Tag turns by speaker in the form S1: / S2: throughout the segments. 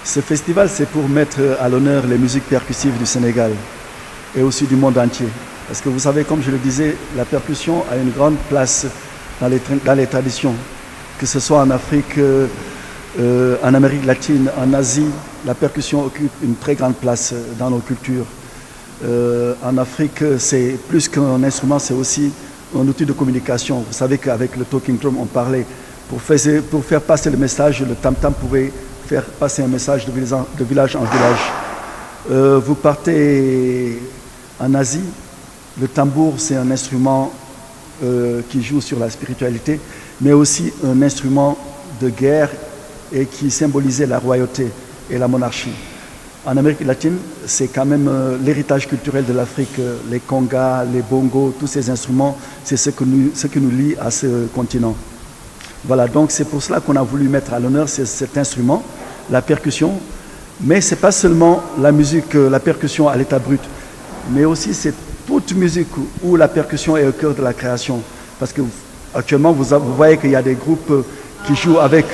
S1: Ce festival, c'est pour mettre à l'honneur les musiques percussives du Sénégal et aussi du monde entier. Parce que vous savez, comme je le disais, la percussion a une grande place dans les traditions, que ce soit en Afrique, en Amérique latine, en Asie. La percussion occupe une très grande place dans nos cultures. En Afrique, c'est plus qu'un instrument, c'est aussi un outil de communication. Vous savez qu'avec le talking drum, on parlait. Pour faire passer le message, le tam-tam pouvait faire passer un message de village en village. Vous partez en Asie, le tambour, c'est un instrument qui joue sur la spiritualité, mais aussi un instrument de guerre et qui symbolisait la royauté et la monarchie. En Amérique latine, c'est quand même l'héritage culturel de l'Afrique, les congas, les bongos, tous ces instruments, c'est ce qui nous lie à ce continent. Voilà, donc c'est pour cela qu'on a voulu mettre à l'honneur cet instrument, la percussion, mais ce n'est pas seulement la musique, la percussion à l'état brut, mais aussi c'est toute musique où la percussion est au cœur de la création. Parce que actuellement, vous voyez qu'il y a des groupes qui jouent avec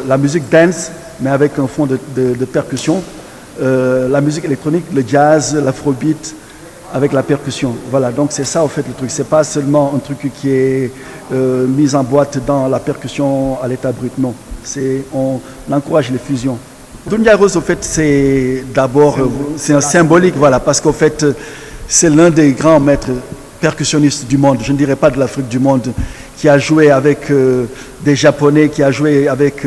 S1: la musique dance, mais avec un fond de percussion. La musique électronique, le jazz, l'afrobeat, avec la percussion. Voilà, donc c'est ça au fait le truc. C'est pas seulement un truc qui est mis en boîte dans la percussion à l'état brut, non. On encourage les fusions. Doumbia Rose, au fait, c'est d'abord c'est un symbolique, voilà, parce qu'au fait, c'est l'un des grands maîtres percussionnistes du monde, je ne dirais pas de l'Afrique, du monde, qui a joué avec des Japonais, qui a joué avec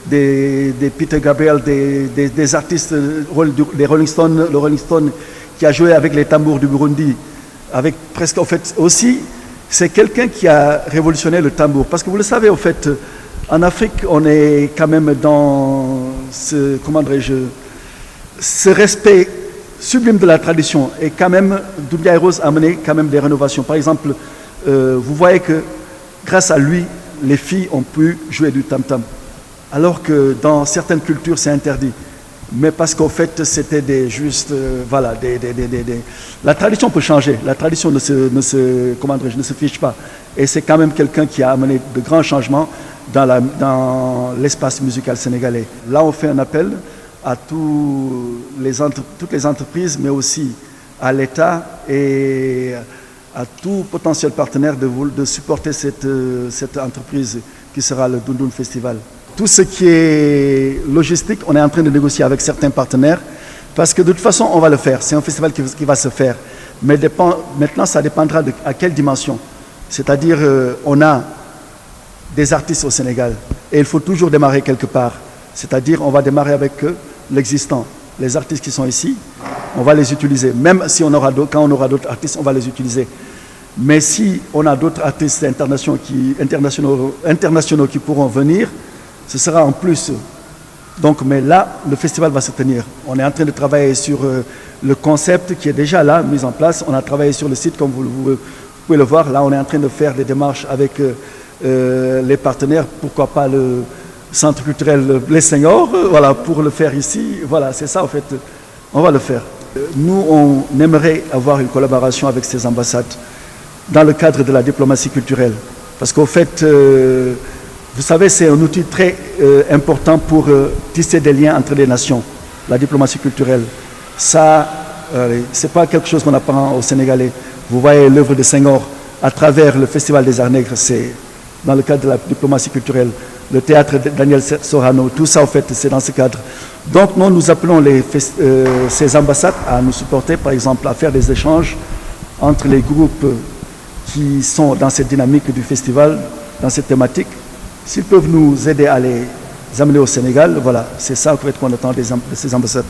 S1: des Peter Gabriel, des artistes, des Rolling Stones, le Rolling Stone, qui a joué avec les tambours du Burundi, avec presque, en fait, aussi, c'est quelqu'un qui a révolutionné le tambour. Parce que vous le savez, en fait, en Afrique, on est quand même dans ce, comment dirais-je, ce respect sublime de la tradition. Et quand même, Doumbia Rose a mené quand même des rénovations. Par exemple, vous voyez que grâce à lui, les filles ont pu jouer du tam-tam. Alors que dans certaines cultures, c'est interdit. Mais parce qu'en fait, c'était voilà, la tradition peut changer. La tradition ne se fiche pas. Et c'est quand même quelqu'un qui a amené de grands changements dans l'espace musical sénégalais. Là, on fait un appel à toutes les entreprises, mais aussi à l'État et à tout potentiel partenaire de supporter cette entreprise qui sera le Dundoun Festival. Tout ce qui est logistique, on est en train de négocier avec certains partenaires parce que de toute façon, on va le faire. C'est un festival qui va se faire. Mais maintenant, ça dépendra à quelle dimension. C'est-à-dire, on a des artistes au Sénégal et il faut toujours démarrer quelque part. C'est-à-dire, on va démarrer avec l'existant. Les artistes qui sont ici, on va les utiliser. Même si quand on aura d'autres artistes, on va les utiliser. Mais si on a d'autres artistes internationaux qui pourront venir, ce sera en plus. Donc, mais là, le festival va se tenir. On est en train de travailler sur le concept qui est déjà là, mis en place. On a travaillé sur le site, comme vous pouvez le voir. Là, on est en train de faire des démarches avec les partenaires. Pourquoi pas le Centre culturel Les Seigneurs, voilà, pour le faire ici. Voilà, c'est ça, en fait. On va le faire. Nous, on aimerait avoir une collaboration avec ces ambassades dans le cadre de la diplomatie culturelle. Parce qu'au fait, vous savez, c'est un outil très important pour tisser des liens entre les nations, la diplomatie culturelle. Ça, c'est pas quelque chose qu'on apprend aux Sénégalais. Vous voyez l'œuvre de Senghor à travers le Festival des Arts Nègres, c'est dans le cadre de la diplomatie culturelle. Le théâtre de Daniel Sorano, tout ça, en fait, c'est dans ce cadre. Donc, nous appelons ces ambassades à nous supporter, par exemple, à faire des échanges entre les groupes qui sont dans cette dynamique du festival, dans cette thématique. S'ils peuvent nous aider à les amener au Sénégal, voilà, c'est ça en fait, qu'on attend de ces ambassades.